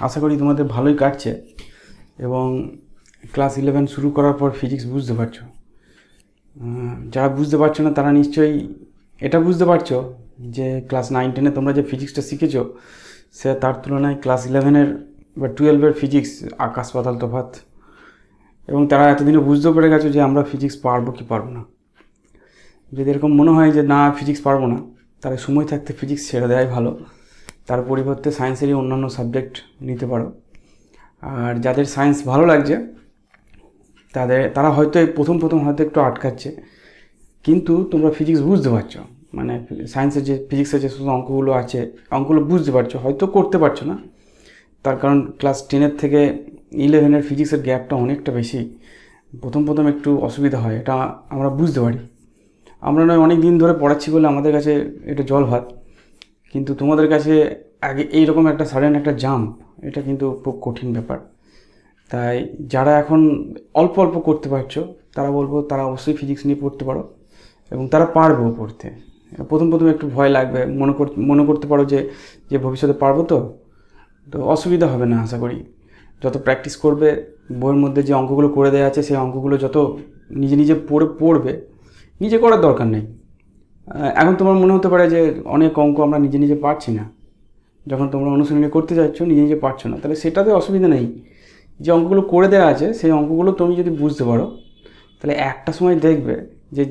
আশা করি তোমাদের ভালোই কাটছে এবং ক্লাস 11 শুরু করার পর ফিজিক্স বুঝতে পারছো। যারা বুঝতে পারছো না তারা নিশ্চয়ই এটা বুঝতে পারছো যে ক্লাস 9-10-এ তোমরা যে ফিজিক্সটা শিখেছো সে তার তুলনায় ক্লাস 11-এর বা 12-এর ফিজিক্স আকাশ পাতাল তফাৎ। এবং তারা এতদিনে বুঝতেও পেরে গেছো যে আমরা ফিজিক্স পারবো কি পারবো না। যদি এরকম মনে হয় যে না ফিজিক্স পারবো না, তাহলে সময় থাকতে ফিজিক্স ছেড়ে দেওয়াই ভালো। তার পরিবর্তে সায়েন্সেরই অন্যান্য সাবজেক্ট নিতে পারো। আর যাদের সায়েন্স ভালো লাগছে তারা হয়তো প্রথম হয়তো একটু আটকাচ্ছে, কিন্তু তোমরা ফিজিক্স বুঝতে পারছো, মানে সায়েন্সের যে ফিজিক্সের যে সমস্ত অঙ্কগুলো আছে অঙ্কগুলো বুঝতে পারছো, হয়তো করতে পারছো না। তার কারণ ক্লাস 10-এর থেকে 11-এর ফিজিক্সের গ্যাপটা অনেকটা বেশি। প্রথম একটু অসুবিধা হয়, এটা আমরা বুঝতে পারি। আমরা নয় অনেক দিন ধরে পড়াচ্ছি বলে আমাদের কাছে এটা জল ভাত, কিন্তু তোমাদের কাছে আগে এইরকম একটা সাডেন একটা জাম্প, এটা কিন্তু খুব কঠিন ব্যাপার। তাই যারা এখন অল্প করতে পারছো তারা বলবো তারা অবশ্যই ফিজিক্স নিয়ে পড়তে পারো এবং তারা পারবেও পড়তে। প্রথম একটু ভয় লাগবে, মনে করতে পারো যে ভবিষ্যতে পারবো তো অসুবিধা হবে না আশা করি। যত প্র্যাকটিস করবে, বইয়ের মধ্যে যে অঙ্কগুলো করে দেওয়া আছে সেই অঙ্কগুলো যত নিজে পড়বে, নিজে করার দরকার নেই। এখন তোমার মনে হতে পারে যে অনেক অঙ্ক আমরা নিজে পারছি না। যখন তোমরা অনুশীলনী করতে যাচ্ছ নিজে পারছো না, তাহলে সেটাতে অসুবিধা নেই। যে অঙ্কগুলো করে দেওয়া আছে সেই অঙ্কগুলো তুমি যদি বুঝতে পারো তাহলে একটা সময় দেখবে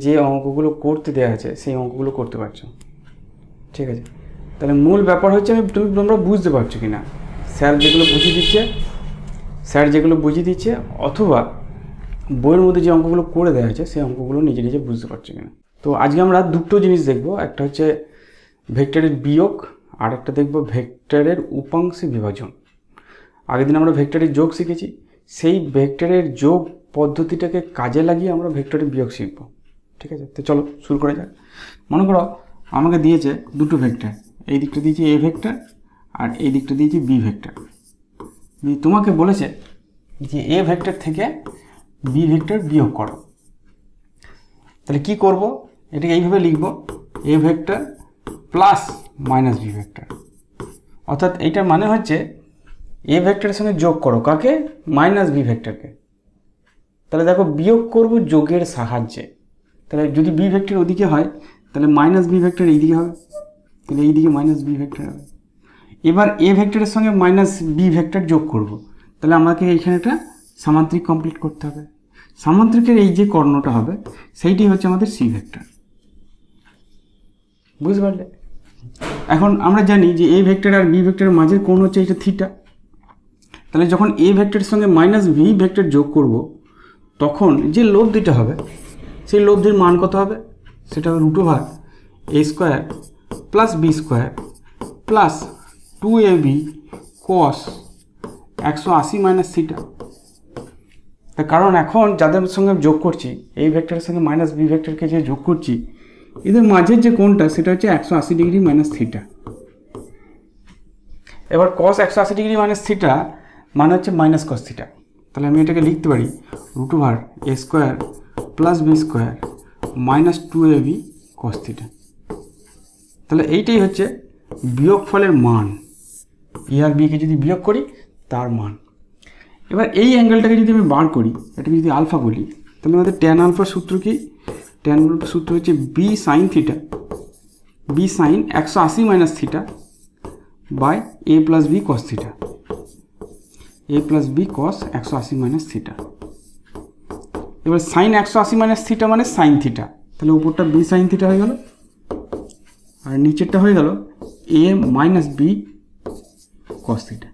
যে অঙ্কগুলো করতে দেওয়া আছে সেই অঙ্কগুলো করতে পারছো। ঠিক আছে, তাহলে মূল ব্যাপার হচ্ছে তোমরা বুঝতে পারছো কি না, স্যার যেগুলো বুঝিয়ে দিচ্ছে অথবা বইয়ের মধ্যে যে অঙ্কগুলো করে দেওয়া আছে সেই অঙ্কগুলো নিজে বুঝতে পারছো কিনা। তো আজকে আমরা দুটো জিনিস দেখব, একটা হচ্ছে ভেক্টরের বিয়োগ আর একটা দেখব ভেক্টরের উপাংশে বিভাজন। আগের দিন আমরা ভেক্টরের যোগ শিখেছি, সেই ভেক্টরের যোগ পদ্ধতিটাকে কাজে লাগিয়ে আমরা ভেক্টরের বিয়োগ শিখব। ঠিক আছে, তো চলো শুরু করা যাক। মনে করো আমাকে দিয়েছে দুটো ভেক্টর, এই দিকটা দিয়েছে এ ভেক্টর আর এই দিকটা দিয়েছে বি ভেক্টর। তোমাকে বলেছে যে এ ভেক্টর থেকে বি ভেক্টর বিয়োগ করো। তাহলে কি করব, এটাকে এইভাবে লিখব, A vector plus minus B vector. অর্থাৎ এইটার মানে হচ্ছে এ ভেক্টরের সঙ্গে যোগ করো কাকে, মাইনাস বি ভেক্টরকে। তাহলে দেখো বিয়োগ করব যোগের সাহায্যে। তাহলে যদি বি ভেক্টর ওদিকে হয় তাহলে মাইনাস বি ভেক্টর এইদিকে হবে, তাহলে এইদিকে মাইনাস বি ভেক্টর হবে। এবার এ ভেক্টরের সঙ্গে মাইনাস বি ভেক্টর যোগ করব, তাহলে আমাকে এইখানে একটা সামান্তরিক কমপ্লিট করতে হবে। সামান্তরিকের এই যে কর্ণটা হবে সেইটি হচ্ছে আমাদের সি ভেক্টর। বুঝতে পারলে? এখন আমরা জানি যে এ ভেক্টর আর বি ভেক্টরের মাঝের কোণ হচ্ছে এটা থিটা। তাহলে যখন এ ভেক্টরের সঙ্গে মাইনাস বি ভেক্টর যোগ করব তখন যে লব্ধিটা হবে সেই লব্ধির মান কত হবে, সেটা হবে √a² plus B square plus 2ab cos 180 minus theta. তার কারণ এখন যাদের সঙ্গে যোগ করছি এই ভেক্টরের সঙ্গে মাইনাস বি ভেক্টরকে যে যোগ করছি এদের মাঝের যে কোণটা সেটা হচ্ছে 180 ডিগ্রি মাইনাস থিটা। এবার cos 180 ডিগ্রি মাইনাস থিটা মানে হচ্ছে মাইনাস cos থিটা। তাহলে আমি এটাকে লিখতে পারি √a² plus B square minus 2ab cos theta. তাহলে এইটাই হচ্ছে বিয়োগফলের মান, এ আর বিকে যদি বিয়োগ করি তার মান। এবার এই অ্যাঙ্গেলটাকে যদি আমি বার করি, এটাকে যদি আলফা বলি, তাহলে আমাদের ট্যান আলফার সূত্র কি, ট্যান আলফার সূত্র হচ্ছে B sine theta, B sine 180 minus theta by A plus B cos theta, A plus B cos 180 minus theta. এবার সাইন 180 মাইনাস থিটা মানে সাইন থিটা, তাহলে উপরটা বি সাইন থিটা হয়ে গেল আর নিচেরটা হয়ে গেল এ মাইনাস বি কস থিটা।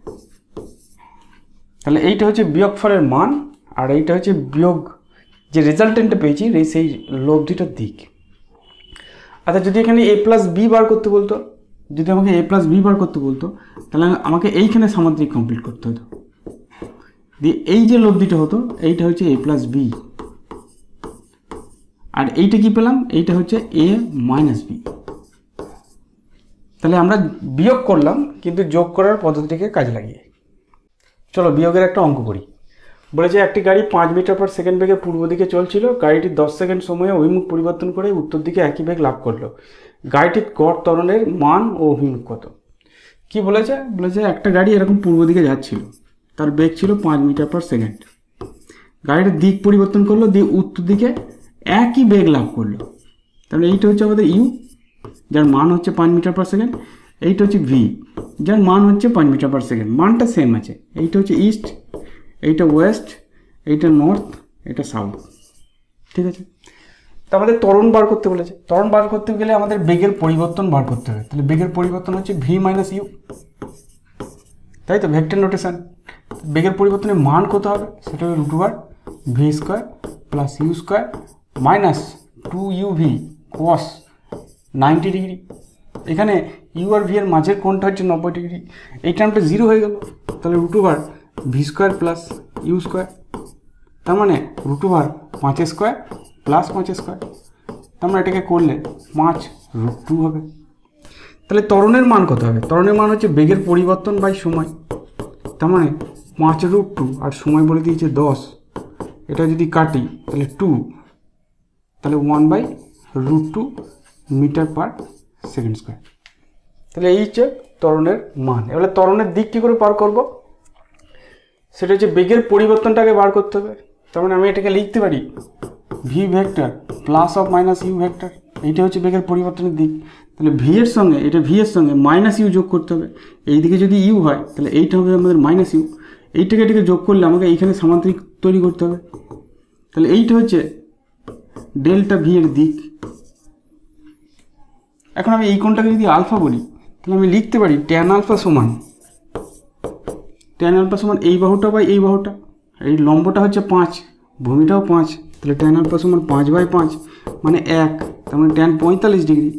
তাহলে এইটা হচ্ছে বিয়োগফলের মান আর এইটা হচ্ছে বিয়োগ যে রেজাল্টেন্টটা পেয়েছি সেই লব্ধিটার দিক। আচ্ছা যদি এখানে এ প্লাস বি বার করতে বলতো, যদি আমাকে এ প্লাস বি বার করতে বলতো তাহলে আমাকে এইখানে সামান্তরিক কমপ্লিট করতে হতো, দিয়ে এই যে লব্ধিটা হতো এইটা হচ্ছে এ প্লাস বি আর এইটা কি পেলাম, এইটা হচ্ছে এ মাইনাস বি। তাহলে আমরা বিয়োগ করলাম কিন্তু যোগ করার পদ্ধতিকে কাজে লাগিয়ে। চলো বিয়োগের একটা অঙ্ক করি। বলেছে একটি গাড়ি 5 মিটার পার সেকেন্ড বেগে পূর্ব দিকে চলছিল, গাড়িটি 10 সেকেন্ড সময়ে অভিমুখ পরিবর্তন করে উত্তর দিকে একই বেগ লাভ করলো। গাড়িটির গড় ত্বরণের মান ও অভিমুখ কত? কি বলেছে বলেছে একটা গাড়ি এরকম পূর্ব দিকে যাচ্ছিল, তার বেগ ছিল 5 মিটার পার সেকেন্ড। গাড়ির দিক পরিবর্তন করলো, দিয়ে উত্তর দিকে একই বেগ লাভ করলো। তাহলে এইটা হচ্ছে আমাদের ইউ, যার মান হচ্ছে 5 মিটার পার সেকেন্ড। এইটা হচ্ছে ভি, যার মান হচ্ছে 5 মিটার পার সেকেন্ড। মানটা সেম আছে। এইটা হচ্ছে ইস্ট, এইটা ওয়েস্ট, এইটা নর্থ, এটা সাউথ। ঠিক আছে, তো আমাদের ত্বরণ বার করতে বলেছে। ত্বরণ বার করতে গেলে আমাদের বেগের পরিবর্তন বার করতে হবে। তাহলে বেগের পরিবর্তন হচ্ছে ভি মাইনাস ইউ, তাই তো ভেক্টর নোটেশন। বেগের পরিবর্তনের মান কত হবে? সেটা হবে √, V square plus U square minus 2uv cos 90 degree. এখানে ইউ আর ভি এর মাঝের কোণটা হচ্ছে 90 ডিগ্রি। এই টার্মটা 0 হয়ে গেল। তাহলে √, V square plus U square, তার মানে √, 5 স্কোয়ার প্লাস 5 স্কোয়ার। তার মানে এটাকে করলে 5√2 হবে। তাহলে ত্বরণের মান কত হবে? ত্বরণের মান হচ্ছে বেগের পরিবর্তন বাই সময়। তার মানে 5√2 আর সময় বলে দিয়েছে 10। এটা যদি কাটি তাহলে 2, তাহলে 1/√2 মিটার পার সেকেন্ড স্কোয়ার। তাহলে এই হচ্ছে ত্বরণের মান। এবারে ত্বরণের দিক কী করে পার করব? সেটা হচ্ছে বেগের পরিবর্তনটাকে বার করতে হবে। তার মানে আমি এটাকে লিখতে পারি V vector plus of minus U vector. এইটা হচ্ছে বেগের পরিবর্তনের দিক। তাহলে ভি এর সঙ্গে এটা ভি এর সঙ্গে মাইনাস ইউ যোগ করতে হবে। এই দিকে যদি ইউ হয় তাহলে এইটা হবে আমাদের মাইনাস ইউ। এইটাকে এটাকে যোগ করলে আমাকে এইখানে সামান্তরিক তৈরি করতে হবে। তাহলে এইটা হচ্ছে ডেল্টা ভি এর দিক। এখন আমি এই কোণটাকে যদি আলফা বলি তাহলে আমি লিখতে পারি ট্যান আলফা সমান এই বাহুটা বাই এই বাহুটা। এই লম্বটা হচ্ছে 5, ভূমিটাও 5, তাহলে ট্যান আলফা সমান 5/5 মানে 1, তার মানে ট্যান 45 ডিগ্রি।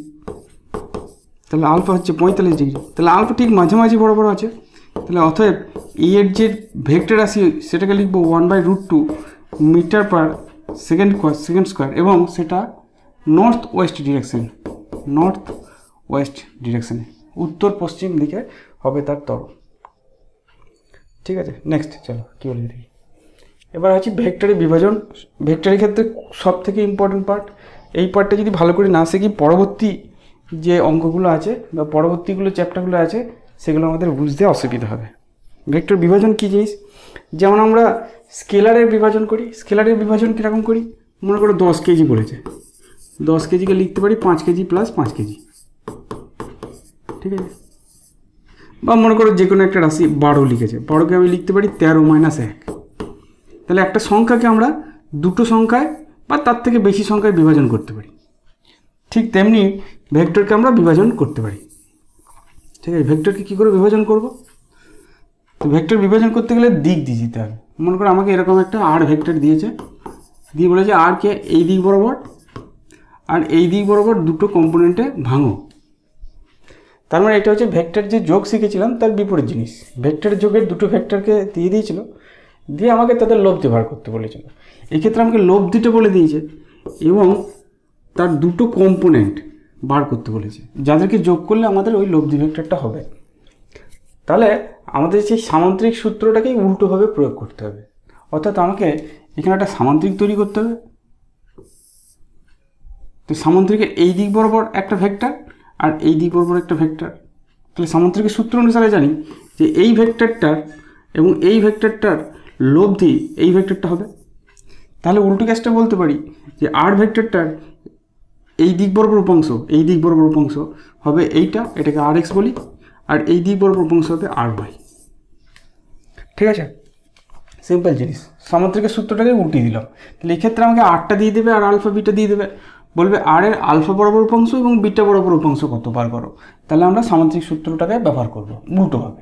তাহলে আলফা হচ্ছে 45 ডিগ্রি। তাহলে আলফা ঠিক মাঝামাঝি বরাবর আছে। তাহলে অতএব এই এর যে ভেক্টর রাশি সেটাকে লিখবো 1/√2 মিটার পার সেকেন্ড স্কোয়ার, এবং সেটা নর্থ ওয়েস্ট ডিরেকশনে, উত্তর পশ্চিম দিকে হবে তার ত্বরণ। ঠিক আছে, নেক্সট চলো কী বলি দেখি। এবার আছে ভেক্টরের বিভাজন। ভেক্টরের ক্ষেত্রে সব থেকে ইম্পর্টেন্ট পার্ট। এই পার্টটা যদি ভালো করে না শিখি, পরবর্তী যে অঙ্কগুলো আছে বা পরবর্তীগুলো চ্যাপ্টারগুলো আছে সেগুলো আমাদের বুঝতে অসুবিধা হবে। ভেক্টর বিভাজন কী জিনিস? যেমন আমরা স্কেলারের বিভাজন করি। স্কেলারের বিভাজন কীরকম করি? মনে করো 10 কেজি বলেছে, 10 কেজিকে লিখতে পারি 5 কেজি প্লাস 5 কেজি। ঠিক আছে, বা মনে করো যে কোনো একটা রাশি 12 লিখেছে, 12কে আমি লিখতে পারি 13 - 1। তাহলে একটা সংখ্যাকে আমরা দুটো সংখ্যায় বা তার থেকে বেশি সংখ্যায় বিভাজন করতে পারি। ঠিক তেমনি ভেক্টরকে আমরা বিভাজন করতে পারি। ঠিক আছে, ভেক্টরকে কী করে বিভাজন করব? তো ভেক্টর বিভাজন করতে গেলে দিক দিয়ে দিতে হবে। মনে করো আমাকে এরকম একটা আর ভেক্টর দিয়েছে, দিয়ে বলেছে আরকে এই দিক বরাবর আর এই দিক বরাবর দুটো কম্পোনেন্টে ভাঙো। তার মানে এটা হচ্ছে ভেক্টর যে যোগ শিখেছিলাম তার বিপরীত জিনিস। ভেক্টর যোগের দুটো ভেক্টরকে দিয়ে দিয়েছিল, দিয়ে আমাকে তাদের লব্ধি বার করতে বলেছিল। এক্ষেত্রে আমাকে লব্ধিটা বলে দিয়েছে এবং তার দুটো কম্পোনেন্ট বার করতে বলেছে, যাদেরকে যোগ করলে আমাদের ওই লব্ধি ভেক্টরটা হবে। তাহলে আমাদের সেই সামান্তরিক সূত্রটাকেই উল্টোভাবে প্রয়োগ করতে হবে। অর্থাৎ আমাকে এখানে একটা সামান্তরিক তৈরি করতে হবে। তো সামান্তরিকের এই দিক বরাবর একটা ভেক্টর আর এই দিক বরাবর একটা ভেক্টর। তাহলে সামান্তরিকের সূত্র অনুসারে জানি যে এই ভেক্টরটার এবং এই ভেক্টরটার লব্ধি এই ভেক্টরটা হবে। তাহলে উল্টো কেসটা বলতে পারি যে আর ভেক্টরটার এই দিক বরাবর উপাংশ হবে এইটা, এটাকে আর এক্স বলি, আর এই দিক বরাবর উপাংশ হবে আর ওয়াই। ঠিক আছে, সিম্পল জিনিস। সামান্তরিকের সূত্রটাকে উল্টিয়ে দিলাম। তাহলে এক্ষেত্রে আমাকে আরটা দিয়ে দেবে আর আলফা বিটা দিয়ে দেবে, বলবে আর এর আলফা বরাবর উপাংশ এবং বিটা বরাবর উপাংশ কত বার করো। তাহলে আমরা সামান্তরিক সূত্রটাকে ব্যবহার করবো উল্টোভাবে।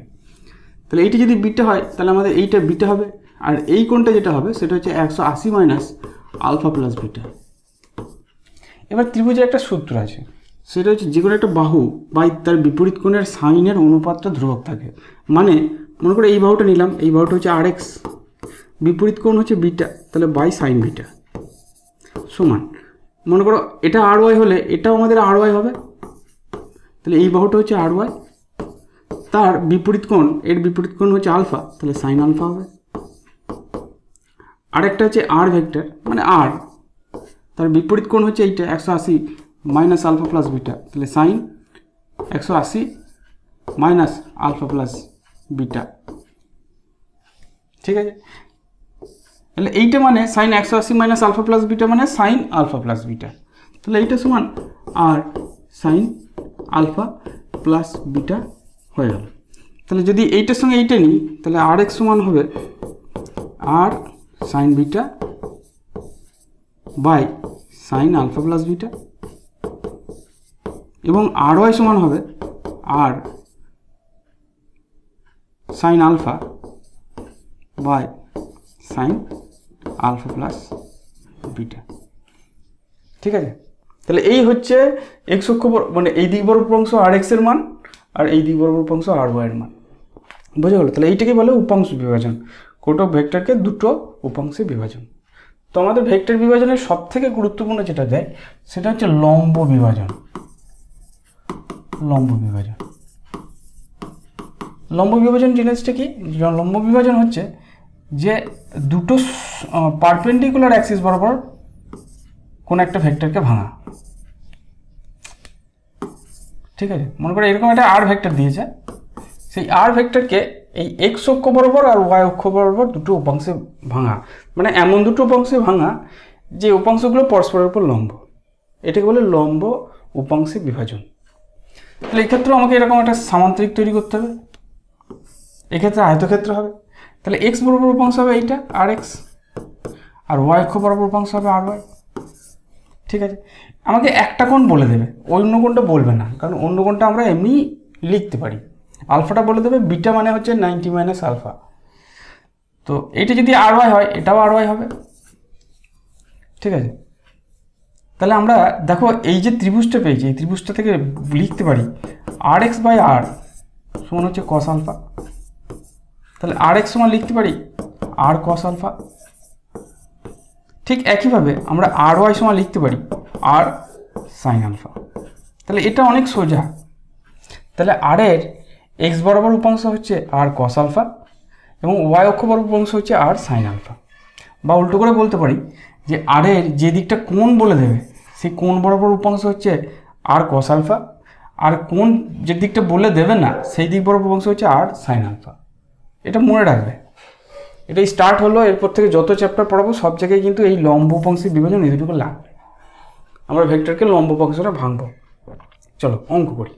তাহলে এইটা যদি বিটা হয় তাহলে আমাদের এইটা বিটা হবে, আর এই কোণটা যেটা হবে সেটা হচ্ছে 180 মাইনাস আলফা প্লাস বিটা। এবার ত্রিভুজের একটা সূত্র আছে, সেটা হচ্ছে যে কোনো একটা বাহু বা তার বিপরীত কোণের সাইনের অনুপাতটা ধ্রুবক থাকে। মানে মনে করো এই বাহুটা নিলাম, এই বাহুটা হচ্ছে আর এক্স, বিপরীত কোণ হচ্ছে বিটা, তাহলে বাই সাইন বিটা সমান, মনে করো এটা আর ওয়াই হলে এটাও আমাদের আর ওয়াই হবে। তাহলে এই বাহুটা হচ্ছে আর ওয়াই, তার বিপরীত কোণ, এর বিপরীত কোণ হচ্ছে আলফা, তাহলে সাইন আলফা হবে। আরেকটা হচ্ছে আর ভেক্টর মানে আর, তার বিপরীত কোণ হচ্ছে এইটা 180 মাইনাস আলফা প্লাস বিটা, তাহলে sine 180 minus alpha plus beta. ঠিক আছে, তাহলে এইটা মানে sine 180 minus alpha plus beta মানে সাইন আলফা প্লাস বিটা। তাহলে এইটা সমান আর সাইন আলফা প্লাস বিটা হয়ে গেল। তাহলে যদি এইটার সঙ্গে এইটা নিই তাহলে আর এক্স সমান হবে R sine beta by sine alpha plus beta, এবং আর ওয়াই সমান হবে R sine alpha by sine alpha plus beta. ঠিক আছে, তাহলে এই হচ্ছে এক্স অক্ষ মানে এই দিক বরাবর উপাংশ আর এক্স এর মান আর এই দিক বরাবর উপাংশ আর ওয়াই এর মান। বোঝা গেল? তাহলে এইটাকে বলে উপাংশ বিভাজন, কোটো ভেক্টরকে দুটো উপাংশে বিভাজন। তো আমাদের ভেক্টর বিভাজনের সব থেকে গুরুত্বপূর্ণ যেটা দেয় সেটা হচ্ছে লম্ব বিভাজন। লম্ব বিভাজন, লম্ব বিভাজন জিনিসটা কি? লম্ব বিভাজন হচ্ছে যে দুটো পারপেন্ডিকুলার অ্যাক্সিস বরাবর কোন একটা ভেক্টরকে ভাঙা। ঠিক আছে, মনে করে এরকম একটা আর ভেক্টর দিয়েছে, সেই আর ভেক্টরকে এই এক্স অক্ষ বরাবর আর ওয়াই অক্ষ বরাবর দুটো উপাংশে ভাঙা, মানে এমন দুটো উপাংশে ভাঙা যে উপাংশগুলো পরস্পরের উপর লম্ব, এটাকে বলে লম্ব উপাংশে বিভাজন। তাহলে এক্ষেত্রে আমাকে এরকম একটা সামান্তরিক তৈরি করতে হবে, এক্ষেত্রে আয়তক্ষেত্র হবে। তাহলে এক্স বরাবর উপাংশ হবে এইটা আর এক্স, আর ওয়াই অক্ষ বরাবর উপাংশ হবে আর ওয়াই। ঠিক আছে, আমাকে একটা কোণ বলে দেবে, অন্য কোণটা বলবে না, কারণ অন্য কোণটা আমরা এমনি লিখতে পারি। আলফাটা বলে দেবে, বিটা মানে হচ্ছে 90 মাইনাস আলফা। তো এইটা যদি আর ওয়াই হয় এটাও আর ওয়াই হবে। ঠিক আছে, তাহলে আমরা দেখো এই যে ত্রিভুজটা পেয়েছি, এই ত্রিভুজটা থেকে লিখতে পারি আর এক্স বাই আর সমান হচ্ছে কস আলফা। তাহলে আর এক্স সমান লিখতে পারি আর কস আলফা। ঠিক একইভাবে আমরা আর ওয়াই সমান লিখতে পারি আর সাইন আলফা। তাহলে এটা অনেক সোজা। তাহলে আর এর এক্স বরাবর উপাংশ হচ্ছে আর কস আলফা এবং ওয়াই অক্ষ বরাবর উপাংশ হচ্ছে আর সাইন আলফা। বা উল্টো করে বলতে পারি যে আর এর যে দিকটা কোণ বলে দেবে সেই কোণ বরাবর উপাংশ হচ্ছে আর কস আলফা, আর কোণ যে দিকটা বলে দেবে না সেই দিক বরাবর উপাংশ হচ্ছে আর সাইন আলফা। এটা মনে রাখবে, এটাই স্টার্ট হলো। এরপর থেকে যত চ্যাপ্টার পড়াবো সব জায়গায় কিন্তু এই লম্ব উপাংশের বিভাজন এটুকু লাগবে। আমরা ভেক্টরকে লম্ব উপাংশটা ভাঙবো। চলো অঙ্ক করি।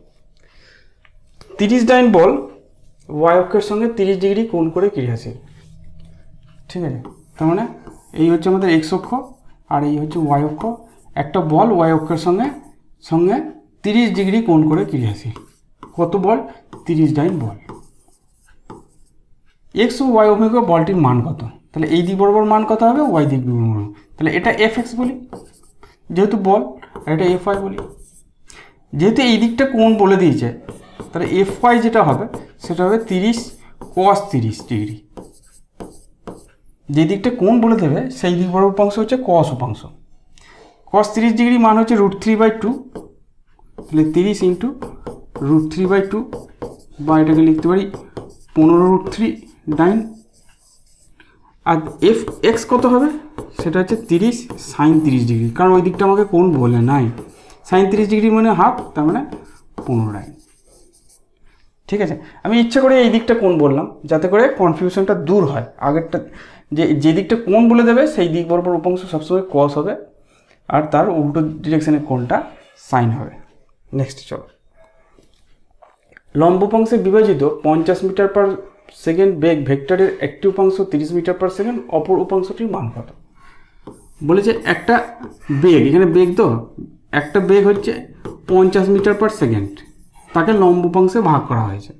30 ডাইন বল ওয়াই অক্ষের সঙ্গে 30 ডিগ্রি কোণ করে ক্রিয়াশীল। ঠিক আছে, তার মানে এই হচ্ছে আমাদের এক্স অক্ষ আর এই হচ্ছে ওয়াই অক্ষ। একটা বল ওয়াই অক্ষের সঙ্গে 30 ডিগ্রি কোণ করে ক্রিয়াশীল। কত বল? 30 ডাইন বল। এক্স ও ওয়াই অভিমুখে বলটির মান কত? তাহলে এই দিক বরাবর মান কত হবে? ওয়াই দিক বরাবর। তাহলে এটা এফ এক্স বলি যেহেতু বল, আর এটা এফ ওয়াই বলি যেহেতু এই দিকটা কোণ বলে দিয়েছে। তাহলে এফ ওয়াই যেটা হবে সেটা হবে 30 cos 30 ডিগ্রি। যে দিকটা কোণ বলে দেবে সেই দিক বরাবর উপাংশ হচ্ছে cos উপাংশ। cos 30 ডিগ্রি মান হচ্ছে √3/2। তাহলে 30 ইন্টু √3/2 বা এটাকে লিখতে পারি 15√3 ডাইন। আর এফ এক্স কত হবে? সেটা হচ্ছে 30 sin 30 ডিগ্রি, কারণ ওই দিকটা আমাকে কোণ বলে নাই। sin 30 ডিগ্রি মানে হাফ, তার মানে 15 ডাইন। ঠিক আছে, আমি ইচ্ছা করে এই দিকটা কোণ বললাম যাতে করে কনফিউশনটা দূর হয়। আগেরটা যে দিকটা কোণ বলে দেবে সেই দিক বরাবর উপাংশ সবসময় cos হবে আর তার উল্টো ডিরেকশনের কোণটা সাইন হবে। নেক্সট চলো, লম্ব উপাংশে বিভাজিত 50 মিটার পার সেকেন্ড বেগ ভেক্টরের একটি উপাংশ 30 মিটার পার সেকেন্ড, অপর উপাংশটির মান কত? বলেছে একটা বেগ, এখানে বেগ তো একটা বেগ হচ্ছে 50 মিটার পার সেকেন্ড, তাকে লম্ব উপাংশে ভাগ করা হয়েছে।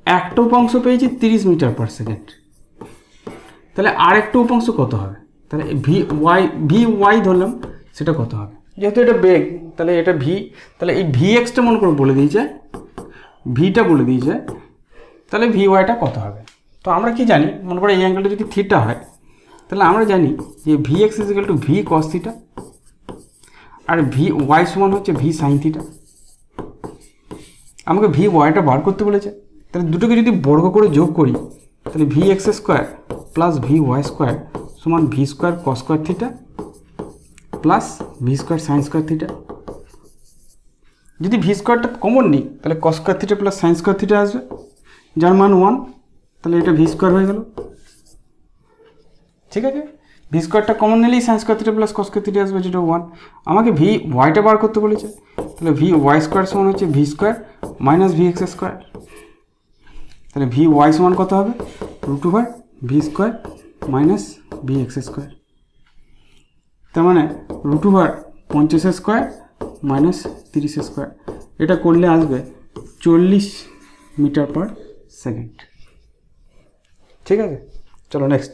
একটা উপাংশ পেয়েছি 30 মিটার পার সেকেন্ড, তাহলে আরেকটা উপাংশ কত হবে? তাহলে ভি ওয়াই ধরলাম, সেটা কত হবে? যেহেতু এটা বেগ তাহলে এটা ভি, তাহলে এই ভি এক্সটা মনে করে বলে দিয়েছে, ভিটা বলে দিয়েছে, তাহলে ভি ওয়াইটা কত হবে? তো আমরা কি জানি, মনে করে এই অ্যাঙ্গেলটা যদি থিটা হয় তাহলে আমরা জানি যে V X is equal to V cos theta আর ভি ওয়াই সমান হচ্ছে ভি সাইন থিটা। আমাকে ভি ওয়াইটা বার করতে বলেছে, তাহলে দুটোকে যদি বর্গ করে যোগ করি তাহলে v x square plus v y square সমান v square cos square theta plus v square sine square theta. যদি ভি স্কোয়ারটা কমন নিই তাহলে cos square theta plus sine square theta আসবে, যার মান 1, তাহলে এটা ভি স্কোয়ার হয়ে গেল। ঠিক আছে, ভি স্কোয়ারটা কমন নিলেই sign square theta plus cos square theta আসবে, যেটা 1। আমাকে ভি ওয়াইটা বার করতে বলেছে, তাহলে ভি ওয়াই স্কোয়ার সমান হচ্ছে V square minus V x square. তাহলে ভি ওয়াই সমান কত হবে, √, V square minus V x square. তার মানে √, 50 স্কোয়ার মাইনাস 30 স্কোয়ার। এটা করলে আসবে 40 মিটার পার সেকেন্ড। ঠিক আছে, চলো নেক্সট।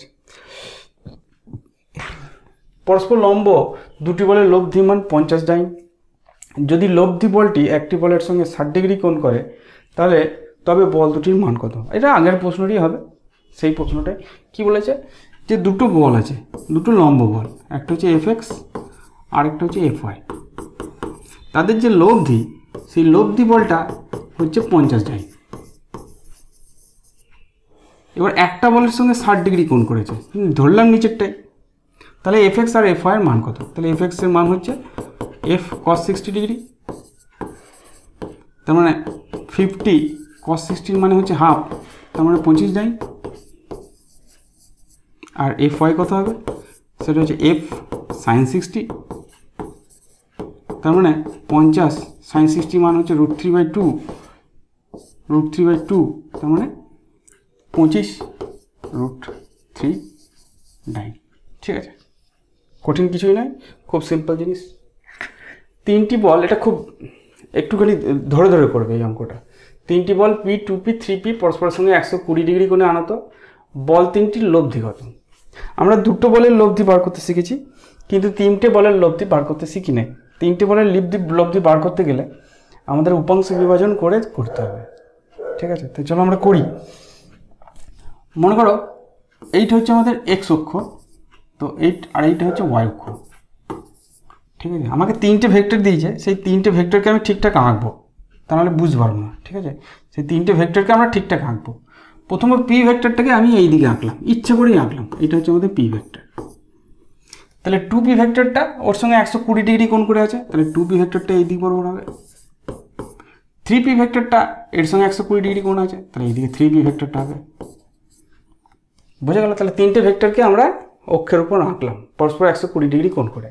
পরস্পর লম্ব দুটি বলের লব্ধি মান 50 ডাইন। যদি লব্ধি বলটি একটি বলের সঙ্গে 60 ডিগ্রি কোণ করে তাহলে তবে বল দুটির মান কত। এটা আগের প্রশ্নটি হবে, সেই প্রশ্নটাই কি বলেছে, যে দুটো বল আছে, দুটো লম্ব বল, একটা হচ্ছে এফএক্স আর একটা হচ্ছে এফওয়াই। তাদের যে লব্ধি, সেই লব্ধি বলটা হচ্ছে 50 ডাইন। এবার একটা বলের সঙ্গে 60 ডিগ্রি কোণ করেছে, ধরলাম নিচেরটাই। তাহলে এফএক্স আর এফওয়াই এর মান কত? তাহলে এফএক্স এর মান হচ্ছে এফ cos 60 ডিগ্রি, তার মানে 50 cos 60 মানে হচ্ছে হাফ, তার মানে 25 ডাইন। আর এফওয়াই কত হবে, সেটা হচ্ছে এফ sin 60, তার মানে 50 sin 60 মান হচ্ছে √3/2, √3/2, তার মানে 25 √3 ডাইন। ঠিক আছে, কঠিন কিছুই নয়, খুব সিম্পল জিনিস। তিনটি বল, এটা খুব একটুখানি ধরে ধরে করবে এই অঙ্কটা। তিনটি বল P, 2P, 3P পরস্পরের সঙ্গে 120 ডিগ্রি কোণে আনত। বল তিনটির লব্ধি কত? আমরা দুটো বলের লব্ধি বার করতে শিখেছি, কিন্তু তিনটে বলের লব্ধি বার করতে শিখি নাই। তিনটে বলের লব্ধি বার করতে গেলে আমাদের উপাংশ বিভাজন করে করতে হবে। ঠিক আছে, তো চলো আমরা করি। মনে করো এইটা হচ্ছে আমাদের এক্স অক্ষ, তো আর এইটা হচ্ছে ওয়াই অক্ষ। ঠিক আছে, আমাকে তিনটে ভেক্টর দিয়েছে, সেই তিনটে ভেক্টরকে আমি ঠিকঠাক আঁকবো, তাহলে বুঝতে পারবো না। ঠিক আছে, সেই তিনটে ভেক্টরকে আমরা ঠিকঠাক আঁকবো। প্রথমে পি ভেক্টরটাকে আমি এই দিকে আঁকলাম, ইচ্ছে করেই আঁকলাম, এটা হচ্ছে আমাদের পি ভেক্টর। তাহলে 2P ভেক্টরটা ওর সঙ্গে 120 ডিগ্রি কোণ করে আছে, তাহলে 2P ভেক্টরটা এই দিক বরাবর হবে। 3P ভেক্টরটা এর সঙ্গে 120 ডিগ্রি কোণ আছে, তাহলে এইদিকে 3P ভেক্টরটা হবে। বোঝা গেল? তাহলে তিনটে ভেক্টরকে আমরা অক্ষের উপর আঁকলাম পরস্পর 120 ডিগ্রি কোণ করে।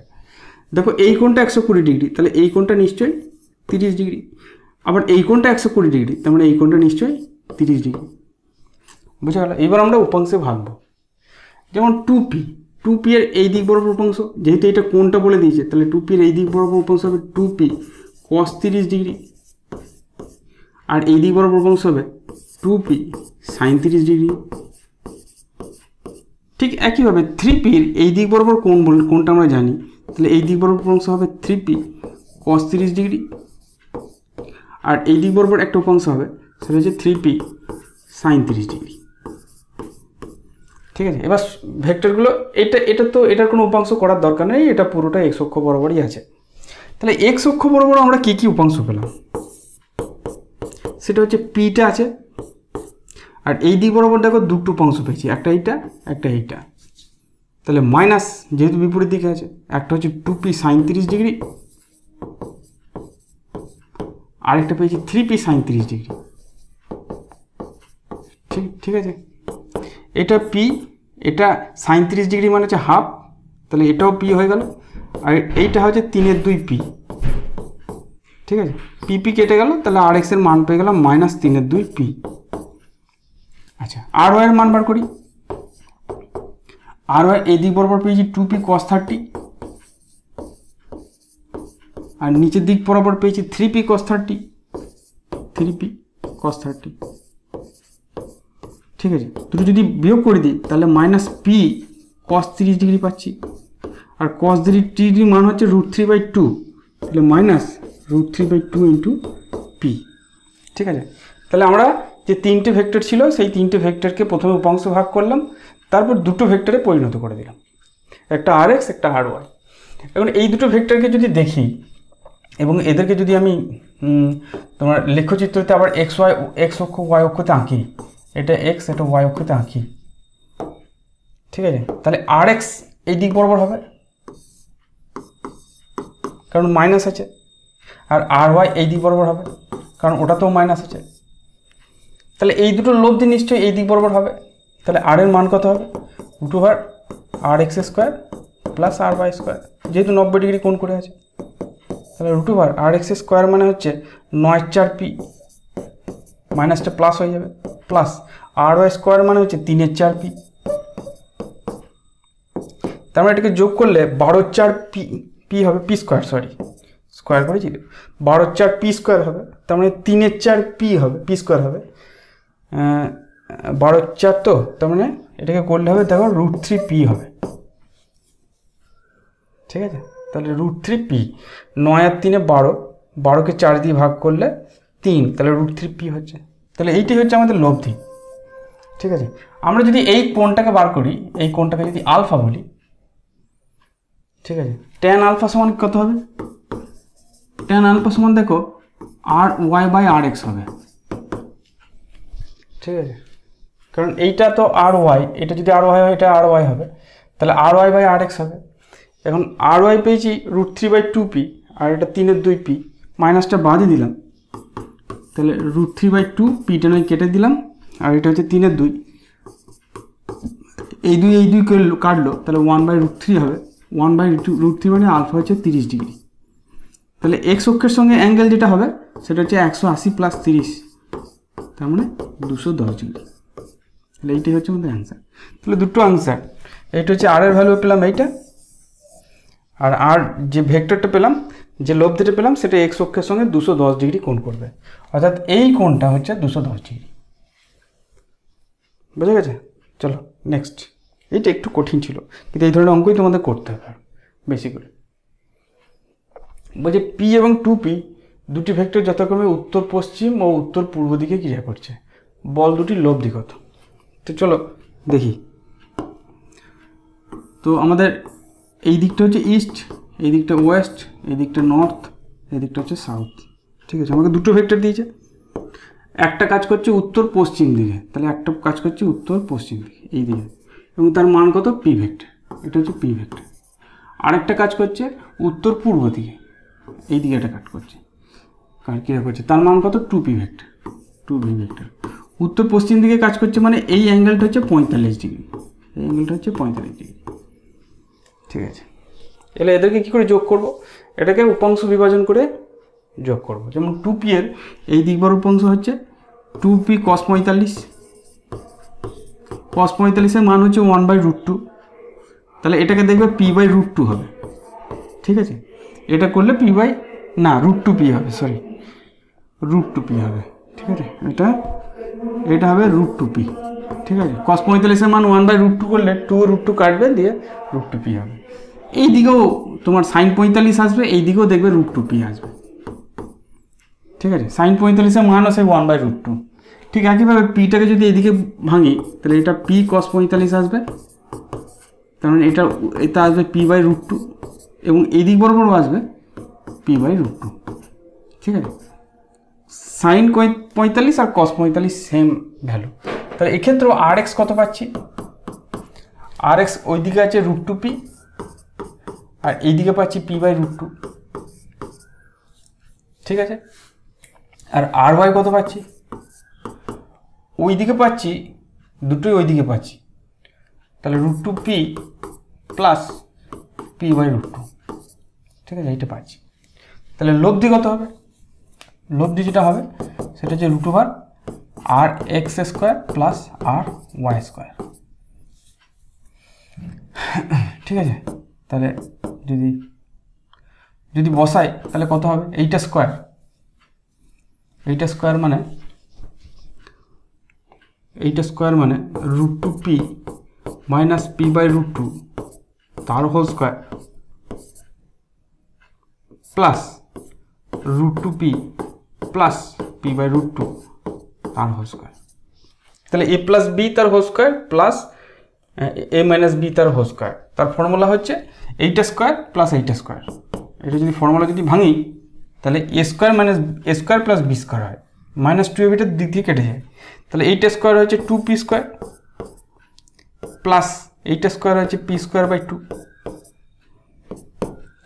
দেখো এই কোণটা 120 ডিগ্রি, তাহলে এই কোণটা নিশ্চয়ই 30 ডিগ্রি। আবার এই কোণটা 120 ডিগ্রি, তার মানে এই কোণটা নিশ্চয়ই 30 ডিগ্রি। বোঝা গেল? এবার আমরা উপাংশে ভাঙবো। যেমন 2P এর এই দিক বরাবর উপাংশ, যেহেতু এটা কোণটা বলে দিয়েছে, তাহলে 2P এর এই দিক বরাবর উপাংশ হবে 2P cos 30 ডিগ্রি, আর এই দিক বরাবর উপাংশ হবে 2P sin 30 ডিগ্রি। ঠিক একইভাবে 3P এর এই দিক বরাবর কোণটা আমরা জানি, তাহলে এই দিক বরাবর উপাংশ হবে 3P cos 30 ডিগ্রি, আর এই দিক বরাবর একটা উপাংশ হবে, সেটা হচ্ছে 3P sin 30 ডিগ্রি। ঠিক আছে, এবার ভেক্টরগুলো এটা তো এটার কোনো উপাংশ করার দরকার নেই, এটা পুরোটা এক্স অক্ষ বরাবরই আছে। তাহলে এক্স অক্ষ বরাবর আমরা কি কি উপাংশ পেলাম, সেটা হচ্ছে পিটা আছে, আর এই দিক বরাবর দেখো দুটো উপাংশ পেয়েছি, একটা এইটা একটা এইটা। তাহলে মাইনাস, যেহেতু বিপরীত দিকে আছে, একটা হচ্ছে 2P sin 30 ডিগ্রি, আরেকটা পেয়েছি 3P sin 30 ডিগ্রি। ঠিক আছে, এটা পি, এটা সাইন 30 ডিগ্রি মানে হচ্ছে হাফ, তাহলে এটাও পি হয়ে গেল, আর এইটা হচ্ছে 3/2 পি। ঠিক আছে, পি কেটে গেল, তাহলে আর এক্স এর মান পেয়ে গেলাম -3/2 পি। আচ্ছা, আর ওয়াই এর মান বার করি। আর ওয়াই এই দিক বরাবর পেয়েছি 2P cos 30, আর নিচের দিক বরাবর পেয়েছি 3P cos 30, 3P cos 30। ঠিক আছে, দুটো যদি বিয়োগ করে দিই তাহলে -P cos 30 ডিগ্রি পাচ্ছি, আর cos 30 ডিগ্রি মান হচ্ছে √3/2, তাহলে -√3/2 ইন্টু পি। ঠিক আছে, তাহলে আমরা যে তিনটে ভেক্টর ছিল সেই তিনটে ভেক্টরকে প্রথমে উপাংশ ভাগ করলাম, তারপর দুটো ভেক্টরে পরিণত করে দিলাম, একটা আর এক্স একটা আর ওয়াই। এখন এই দুটো ভেক্টরকে যদি দেখি এবং এদেরকে যদি আমি তোমার লেখচিত্রতে আবার এক্স অক্ষ ওয়াই অক্ষতে আঁকি, এটা এক্স এটা ওয়াই অক্ষতে আঁকি। ঠিক আছে, তাহলে আর এক্স এই দিক বরাবর হবে, কারণ মাইনাস আছে, আর আর ওয়াই এই দিক বরাবর হবে, কারণ ওটাতেও মাইনাস আছে। তাহলে এই দুটো লব্ধি নিশ্চয়ই এই দিক বরাবর হবে। তাহলে আর এর মান কত হবে? রুট ওভার আর এক্স স্কোয়ার প্লাস আর ওয়াই স্কোয়ার, যেহেতু 90 ডিগ্রি কোণ করে আছে। তাহলে রুট ওভার আর এক্স স্কোয়ার মানে হচ্ছে 9/4 p, মাইনাসটা প্লাস হয়ে যাবে, প্লাস আর ওয়াই স্কোয়ার মানে হচ্ছে 3/4 p। তার মানে এটাকে যোগ করলে 12/4 p হবে, পি স্কোয়ার, সরি স্কোয়ার করেছি, 12/4 p স্কোয়ার হবে। তার মানে 3/4 p হবে, পি স্কোয়ার হবে 12/4, তো তার মানে এটাকে করলে হবে দেখো √3p হবে। ঠিক আছে, তাহলে √3p, 9 আর 3 12, 12কে 4 দিয়ে ভাগ করলে 3, তাহলে √3p হচ্ছে। তাহলে এইটাই হচ্ছে আমাদের লব্ধি। ঠিক আছে, আমরা যদি এই কোণটাকে বার করি, এই কোণটাকে যদি আলফা বলি, ঠিক আছে, tan আলফা সমান কত হবে? tan আলফা সমান দেখো আর ওয়াই বাই আর এক্স হবে। ঠিক আছে, কারণ এইটা তো আর ওয়াই, এটা যদি আর ওয়াই হয় এটা আর ওয়াই হবে, তাহলে আর ওয়াই বাই আর এক্স হবে। এখন আর ওয়াই পেয়েছি √3/2p, আর এটা 3/2p, মাইনাসটা বাদই দিলাম, তাহলে √3/2, পিটা নয় কেটে দিলাম, আর এটা হচ্ছে 3/2, এই দুই কাটলো, তাহলে 1/√3 হবে। 1/√3 মানে আলফা হচ্ছে 30 ডিগ্রি। তাহলে এক্স অক্ষের সঙ্গে অ্যাঙ্গেল যেটা হবে সেটা হচ্ছে 180 + 30, তার মানে 210 ডিগ্রি। তাহলে এইটাই হচ্ছে আমাদের অ্যান্সার। তাহলে দুটো অ্যান্সার, এইটা হচ্ছে আর এর ভ্যালু পেলাম এইটা, আর যে ভেক্টরটা পেলাম, যে লব্ধিটা পেলাম, সেটা এক্স অক্ষের সঙ্গে 210 ডিগ্রি কোণ করবে, অর্থাৎ এই কোণটা হচ্ছে 210 ডিগ্রি। বুঝে গেছে? চলো নেক্সট। এইটা একটু কঠিন ছিল, কিন্তু এই ধরনের অঙ্কই তোমাদের করতে হবে বেশি করে। বলছে পি এবং 2p দুটি ভেক্টর যথাক্রমে উত্তর পশ্চিম ও উত্তর পূর্ব দিকে ক্রিয়া করছে, বল দুটির লব্ধি কত? তো চলো দেখি। তো আমাদের এই দিকটা হচ্ছে ইস্ট, এই দিকটা ওয়েস্ট, এই দিকটা নর্থ, এই দিকটা হচ্ছে সাউথ। ঠিক আছে, আমাকে দুটো ভেক্টর দিয়েছে, একটা কাজ করছে উত্তর পশ্চিম দিকে, তাহলে একটা কাজ করছে উত্তর পশ্চিম দিকে এই দিকে, এবং তার মান কত? পি ভেক্টর, এটা হচ্ছে পি ভেক্টর। আরেকটা কাজ করছে উত্তর পূর্ব দিকে, এই দিকে একটা কাজ করছে, ক্রিয়া করছে, তার মান কত? 2p vector, 2p vector. উত্তর পশ্চিম দিকে কাজ করছে মানে এই অ্যাঙ্গেলটা হচ্ছে 45 ডিগ্রি, এই অ্যাঙ্গেলটা হচ্ছে 45 ডিগ্রি। ঠিক আছে, এলে এদেরকে কী করে যোগ করব? এটাকে উপাংশ বিভাজন করে যোগ করব। যেমন 2p এর এই দিকবার উপাংশ হচ্ছে 2p cos 45, cos 45 মান হচ্ছে 1/√2, তাহলে এটাকে দেখবে p/√2 হবে। ঠিক আছে, এটা করলে √2p হবে, সরি √2p হবে। ঠিক আছে, এটা হবে √2p। ঠিক আছে, cos 45 মান 1/√2 করলে 2√2 কাটবে, দিয়ে √2p হবে। এই দিকেও তোমার sin 45 আসবে, এই দিকেও দেখবে √2p আসবে। ঠিক আছে, sin 45 মান আছে 1/√2। ঠিক একইভাবে পিটাকে যদি এইদিকে ভাঙি, তাহলে এটা p cos 45 আসবে, তার মানে এটা আসবে p/√2, এবং এই দিক বরাবর আসবে p/√2। ঠিক আছে, sin 45 আর cos 45 সেম ভ্যালু, তাহলে এক্ষেত্রেও আর এক্স কত পাচ্ছি? আর এক্স ওই দিকে আছে √2p, আর এই দিকে পাচ্ছি p/√2। ঠিক আছে, আর আর ওয়াই কত পাচ্ছি? ওই দিকে পাচ্ছি, দুটোই ওই দিকে পাচ্ছি, তাহলে √2p প্লাস p/√2। ঠিক আছে, এইটা পাচ্ছি। তাহলে লব্ধি কত হবে? লব্ধি যেটা হবে সেটা হচ্ছে √2 আর এক্স স্কোয়ার প্লাস আর ওয়াই স্কোয়ার। ঠিক আছে, তাহলে যদি বসাই তাহলে কত হবে? এইটা স্কোয়ার মানে √2p মাইনাস p/√2 তার whole square plus √2p plus p/√2 তার হোল স্কোয়ার। তাহলে a প্লাস b তার whole square plus a minus b তার হোল স্কোয়ার, তার ফর্মুলা হচ্ছে এইটা স্কোয়ার প্লাস এইটা স্কোয়ার। এটা যদি ফর্মুলা যদি ভাঙি, তাহলে a square minus a square plus b square হয়, -2ab এর দিক দিয়ে কেটে যায়, তাহলে এইটা স্কোয়ার হচ্ছে 2p স্কোয়ার প্লাস এইটা স্কোয়ার হচ্ছে p²/2।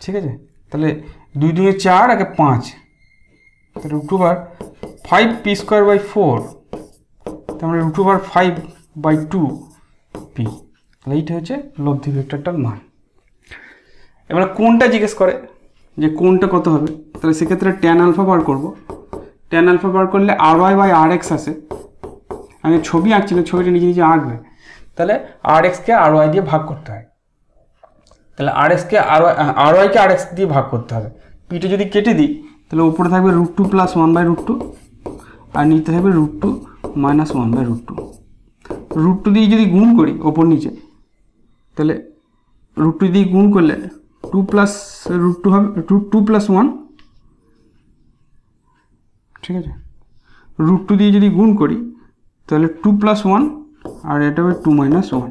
ঠিক আছে, তাহলে 2 2 4 আগে 5, তাহলে রুট ওভার 5p²/4, তার মানে রুট ওভার 5/2p। তাহলে এইটা হচ্ছে লব্ধি ভেক্টরটার মান। এবার কোনটা জিজ্ঞেস করে যে কোনটা কত হবে, তাহলে সেক্ষেত্রে ট্যান আলফা বার করব। ট্যান আলফা বার করলে ry/rx আসে। আমি ছবি আঁকছি না, ছবিটা নিজে নিজে আঁকবে। তাহলে rx-কে ry দিয়ে ভাগ করতে হয়, তাহলে ry-কে rx দিয়ে ভাগ করতে হবে। পিটা যদি কেটে দিই তাহলে উপরে থাকবে √2 + 1/√2 আর নিচে থাকবে √2 - 1/√2। √2 দিয়ে যদি গুণ করি ওপর নিচে, তাহলে √2 দিয়ে গুণ করলে 2 + √2 হবে 2 + 1, ঠিক আছে। √2 দিয়ে যদি গুণ করি তাহলে 2 + 1 আর এটা হবে 2 - 1,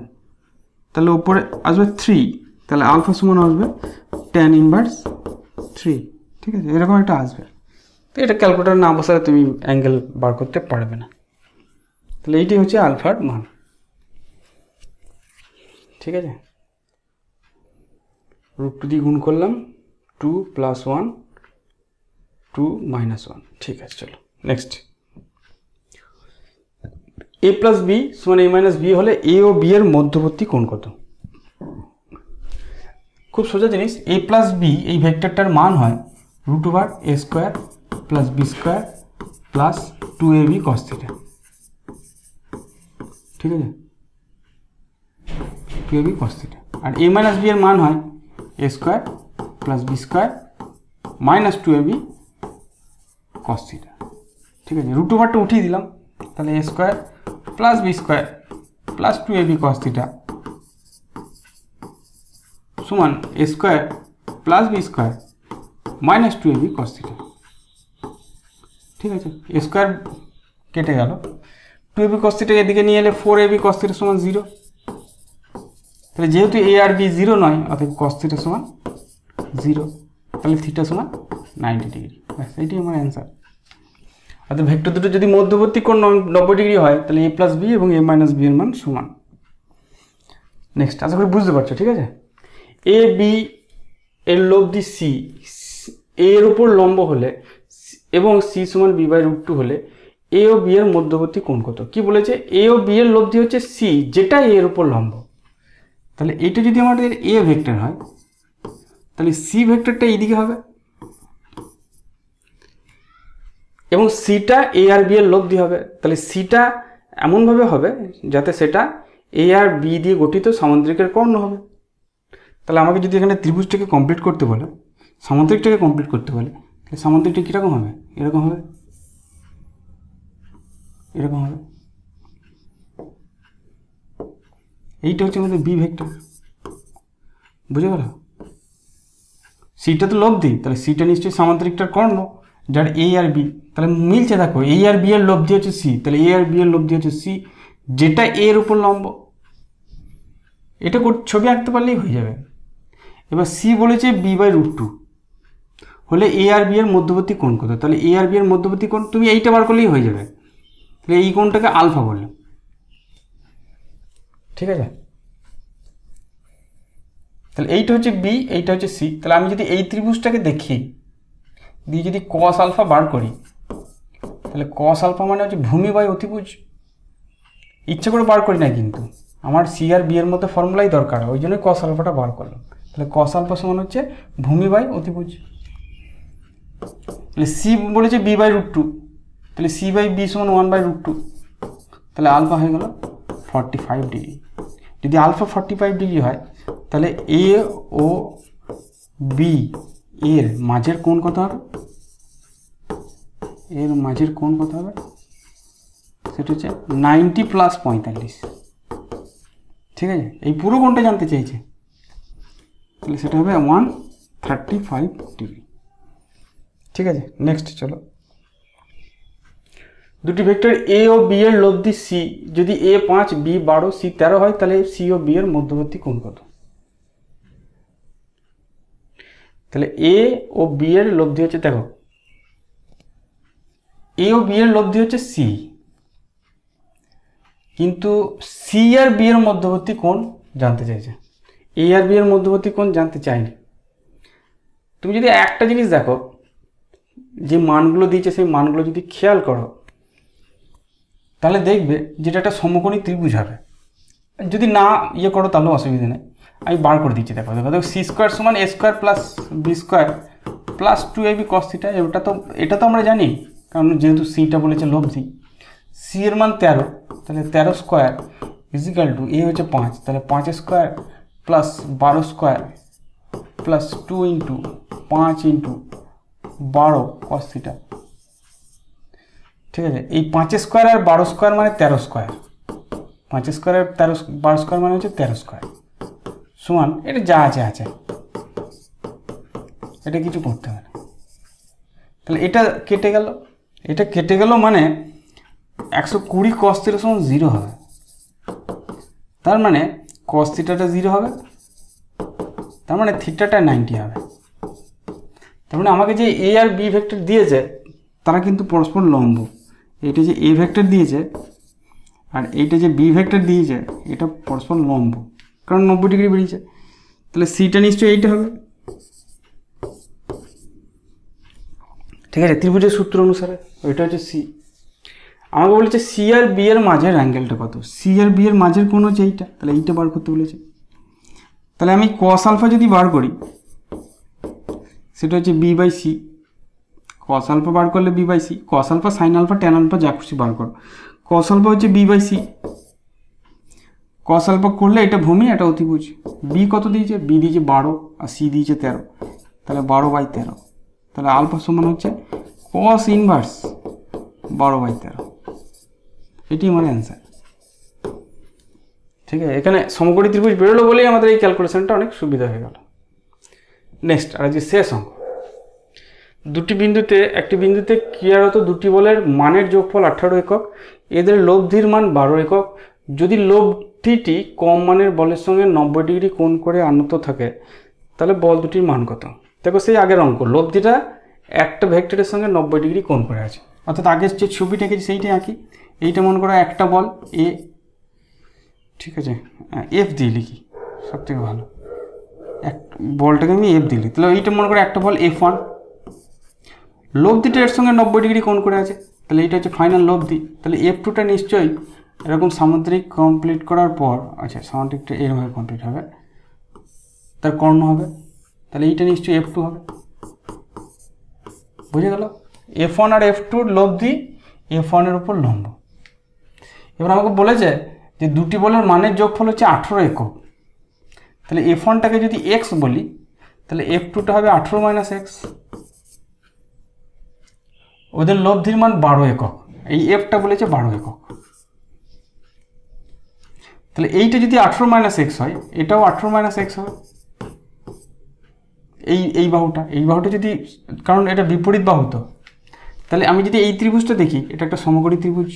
তাহলে উপরে আসবে 3, তাহলে আলফা সমান আসবে tan ইনভার্স 3, ঠিক আছে। এরকম একটা আসবে। তো এটা ক্যালকুলেটর না বসালে তুমি অ্যাঙ্গেল বার করতে পারবে না। তাহলে এইটি হচ্ছে আলফার মান, ঠিক আছে। √2 দিয়ে গুণ করলাম 2 + 1 2 - 1, ঠিক আছে। চলো next. a + b = a - b হলে a ও b এর মধ্যবর্তী কোণ কত? খুব সোজা জিনিস। a + b এই ভেক্টরটার মান হয় √a² + b² + 2ab cos θ, ঠিক আছে। 2ab cos θ। R a - b এর মান হয় a² + b² - 2ab cos θ, ঠিক আছে। √টা উঠিয়ে দিলাম, তাহলে a² + b² + 2ab cos θ সমান a² + b² - 2ab cos θ, ঠিক আছে। a² কেটে গেল, 2ab cos θ এদিকে নিয়ে এলে 4ab cos θ সমান 0। তাহলে যেহেতু a আর b 0 নয়, অতএব cos θ সমান 0, তাহলে θ সমান 90 ডিগ্রি। ব্যাস, এইটাই আমার অ্যান্সার। অর্থাৎ ভেক্টর দুটো যদি মধ্যবর্তী কোণ 90 ডিগ্রি হয় তাহলে a + b এবং a - b এর মান সমান। নেক্সট, আশা করি বুঝতে পারছো, ঠিক আছে। এ বি এর লব্ধি সি এর উপর লম্ব হলে এবং সি সমান b/√2 হলে এ ও বি এর মধ্যবর্তী কোণ কত? কি বলেছে? এ ও বি এর লব্ধি হচ্ছে সি, যেটা এ এর উপর লম্ব। তাহলে এটা যদি আমাদের এ ভেক্টর হয় তাহলে সি ভেক্টরটা এইদিকে হবে এবং সিটা এ আর বি এর লব্ধি হবে। তাহলে সিটা এমনভাবে হবে যাতে সেটা এ আর বি দিয়ে গঠিত সামান্তরিকের কর্ণ হবে। তাহলে আমাকে যদি এখানে ত্রিভুজটাকে কমপ্লিট করতে বলে, সামান্তরিকটাকে কমপ্লিট করতে বলে, তাহলে সামান্তরিকটা কীরকম হবে? এরকম হবে, এরকম হবে। এইটা হচ্ছে আমাদের বি ভেক্টর, বুঝে গেল? সিটা তো লব্ধি, তাহলে সিটা নিশ্চয়ই সামান্তরিকটার কর্ণ, যার এ আর বি। তাহলে মিলছে, দেখো এ আর বি এর লব্ধি হচ্ছে সি, তাহলে এ আর বি এর লব্ধি হচ্ছে সি, যেটা এর উপর লম্ব। এটা ছবি আঁকতে পারলেই হয়ে যাবে। এবার সি বলেছে b/√2 হলে এ আর বি এর মধ্যবর্তী কোণ কত? তাহলে এ আর বি এর মধ্যবর্তী কোণ তুমি এইটা বার করলেই হয়ে যাবে। তাহলে এই কোণটাকে আলফা বললাম, ঠিক আছে। তাহলে এইটা হচ্ছে বি, এইটা হচ্ছে সি। তাহলে আমি যদি এই ত্রিভুজটাকে দেখি দিয়ে যদি cos আলফা বার করি, তাহলে cos আলফা মানে হচ্ছে ভূমি বাই অতিভুজ। ইচ্ছে করে বার করি না, কিন্তু আমার সি আর বি এর মধ্যে ফর্মুলাই দরকার, ওই জন্যই cos আলফাটা বার করলাম। তাহলে cos আলফা সমান হচ্ছে ভূমি বাই অতিভুজ। তাহলে সি বলেছে b/√2, তাহলে c/b সমান 1/√2, তাহলে আলফা হয়ে গেল 45 ডিগ্রি। যদি আলফা 45 ডিগ্রি হয় তাহলে এ ও বি এর মাঝের কোণ কত হবে? এর মাঝের কোণ কত হবে? সেটা হচ্ছে 90 + 45, ঠিক আছে। এই পুরো কোণটা জানতে চাইছে, তাহলে সেটা হবে 135 ডিগ্রি, ঠিক আছে। নেক্সট চলো, দুটি ভেক্টর এ ও বি এর লব্ধি সি যদি a 5 b 12 c 13 হয় তাহলে সি ও বি এর মধ্যবর্তী কোণ কত? তাহলে এ ও বি এর লব্ধি হচ্ছে, দেখো এ ও বি এর লব্ধি হচ্ছে সি, কিন্তু সি আর বি এর মধ্যবর্তী কোণ জানতে চাইছে, এ আর বি এর মধ্যবর্তী কোণ জানতে চাইনি। তুমি যদি একটা জিনিস দেখো, যে মানগুলো দিয়েছে সেই মানগুলো যদি খেয়াল করো তাহলে দেখবে যেটা একটা সমকোণী ত্রিভুজ হবে। যদি না ইয়ে করো তাহলেও অসুবিধা নেই, আমি বার করে দিচ্ছি। দেখো দেখো দেখো, সি স্কোয়ার সমান a square plus B square plus 2ab cos theta. এটা তো আমরা জানি, কারণ যেহেতু সিটা বলেছে লব্ধি। সি এর মান 13, তাহলে 13 স্কোয়ার ইজিক্যাল টু এ হচ্ছে 5, তাহলে 5 square plus 12 square plus 2 into 5 into 12 cos theta. ঠিক আছে, এই 5 স্কোয়ার আর 12 স্কোয়ার মানে 13 স্কোয়ার। 5 স্কোয়ার আর 12 স্কোয়ার মানে হচ্ছে 13 স্কোয়ার সমান, এটা যা আছে এটা কিছু করতে হবে না। তাহলে এটা কেটে গেল মানে 120 cos থিটা সমান 0 হবে। তার মানে cos থিটাটা 0 হবে, তার মানে থিটাটা 90 হবে। তার মানে আমাকে যে এ আর বি ভেক্টর দিয়েছে তারা কিন্তু পরস্পর লম্ব। এটা যে এ ভেক্টর দিয়েছে আর এইটা যে বি ভেক্টর দিয়েছে এটা পরস্পর লম্ব, কারণ 90 ডিগ্রি বেরিয়েছে। তাহলে সিটা নিশ্চয়ই এইটা হবে। ঠিক আছে, ত্রিভুজের সূত্র অনুসারে ওইটা হচ্ছে সি। আমাকে বলেছে সি আর বি এর মাঝের অ্যাঙ্গেলটা কত। সি আর বি এর মাঝের কোণ হচ্ছে এইটা, তাহলে এইটা বার করতে বলেছে। তাহলে আমি cos আলফা যদি বার করি সেটা হচ্ছে b by c. cos alpha বার করলে b by c, cos alpha sine alpha tan alpha যা খুশি বার করো। cos আলফা হচ্ছে b by c. cos alpha করলে এটা ভূমি, এটা অতিভুজ। বি কত দিয়েছে, বি দিয়েছে 12 আর সি দিয়েছে 13, তাহলে 12/13। তাহলে আলফা সমান হচ্ছে cos ইনভার্স 12/13। এটি আমার অ্যান্সার। ঠিক আছে, এখানে সমকোণী ত্রিভুজ বেরোলো বলেই আমাদের এই ক্যালকুলেশনটা অনেক সুবিধা হয়ে গেল। নেক্সট, আর যে শেষ অঙ্ক, একটি বিন্দুতে ক্রিয়ারত দুটি বলের মানের যোগফল 18 একক, এদের লব্ধির মান 12 একক। যদি লব্ধিটি কম মানের বলের সঙ্গে 90 ডিগ্রি কোণ করে আনত থাকে তাহলে বল দুটির মান কত। দেখো সেই আগের অঙ্ক, লব্ধিটা একটা ভেক্টরের সঙ্গে 90 ডিগ্রি কোণ করে আছে, অর্থাৎ আগের যে ছবিটা এঁকেছি সেইটাই আঁকি। এইটা মনে করো একটা বল এ, ঠিক আছে, এফ দিয়ে লিখি সব থেকে ভালো। বলটাকে আমি এফ দিলি, তাহলে এইটা মনে করো একটা বল F1, লব্ধিটা এর সঙ্গে 90 ডিগ্রি কোণ করে আছে, তাহলে এইটা হচ্ছে ফাইনাল লব্ধি। তাহলে F2টা নিশ্চয়ই এরকম সামুদ্রিক কমপ্লিট করার পর, আচ্ছা সামুদ্রিকটা এরকমভাবে কমপ্লিট হবে, তার কর্ণ হবে, তাহলে এইটা নিশ্চয়ই F2 হবে। বুঝে গেল, F1 আর F2 লব্ধি F1 এর উপর লম্ব। এবার আমাকে বলেছে যে দুটি বলের মানের যোগফল হচ্ছে 18 একক। তাহলে F1টাকে যদি x বলি তাহলে F2টা হবে 18 - x। ওদের লব্ধির মান 12 একক, এই Fটা বলেছে 12 একক। তাহলে এইটা যদি 18 - x হয়, এটাও 18 - x হবে। এই বাহুটা যদি, কারণ এটা বিপরীত বাহু, তো তাহলে আমি যদি এই ত্রিভুজটা দেখি, এটা একটা সমকোণী ত্রিভুজ,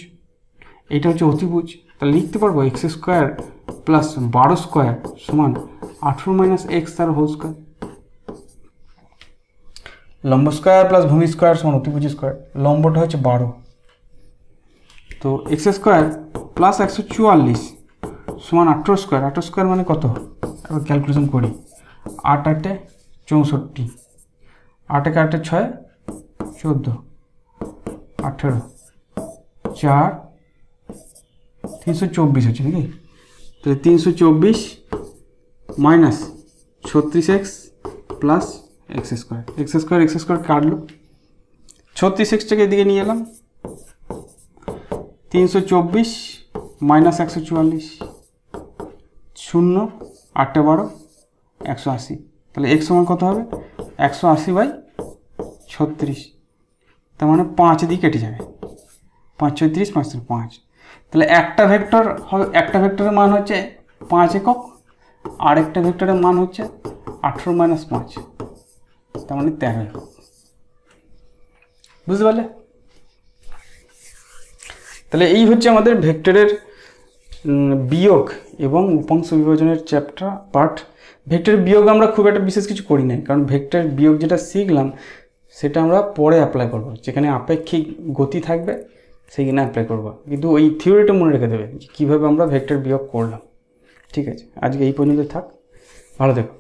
এইটা হচ্ছে অতিভুজ, তাহলে লিখতে পারবো x স্কোয়ার প্লাস 12 স্কোয়ার সমান 18 - x তার হোল স্কোয়ার। লম্ব স্কোয়ার প্লাস ভূমি স্কোয়ার সমান অতিভুজ স্কোয়ার। লম্বটা হচ্ছে 12, তো x স্কোয়ার প্লাস 144 সমান 18 স্কোয়ার। 18 স্কোয়ার মানে কত, এবার ক্যালকুলেশন করি। 8 × 8 = 64, 8 × 8 = 6, 14, 18, 4, 324 হচ্ছে নাকি। তাহলে 324 minus 36x plus x square কাটলো, 36xটাকে এদিকে নিয়ে এলাম, 324 মাইনাস 144, 0, 8 × 12, 180। তাহলে x সমান কত হবে, 180/36, তার মানে 5 দিয়ে কেটে যাবে, 5 × 36, 5 × 5। তাহলে একটা ভেক্টরের মান হচ্ছে 5 একক, আর একটা ভেক্টরের মান হচ্ছে 18 - 5, তার মানে 13 একক। বুঝতে পারলে? তাহলে এই হচ্ছে আমাদের ভেক্টরের বিয়োগ এবং উপাংশ বিভাজনের চ্যাপ্টার পার্ট। ভেক্টরের বিয়োগ আমরা খুব একটা বিশেষ কিছু করি নাই, কারণ ভেক্টরের বিয়োগ যেটা শিখলাম সেটা আমরা পরে অ্যাপ্লাই করব, যেখানে আপেক্ষিক গতি থাকবে সেইখানে অ্যাপ্লাই করব। কিন্তু ওই থিওরিটা মনে রেখে দেবে যে কীভাবে আমরা ভেক্টর বিয়োগ করলাম। ঠিক আছে, আজকে এই পর্যন্ত থাক, ভালো থেকো।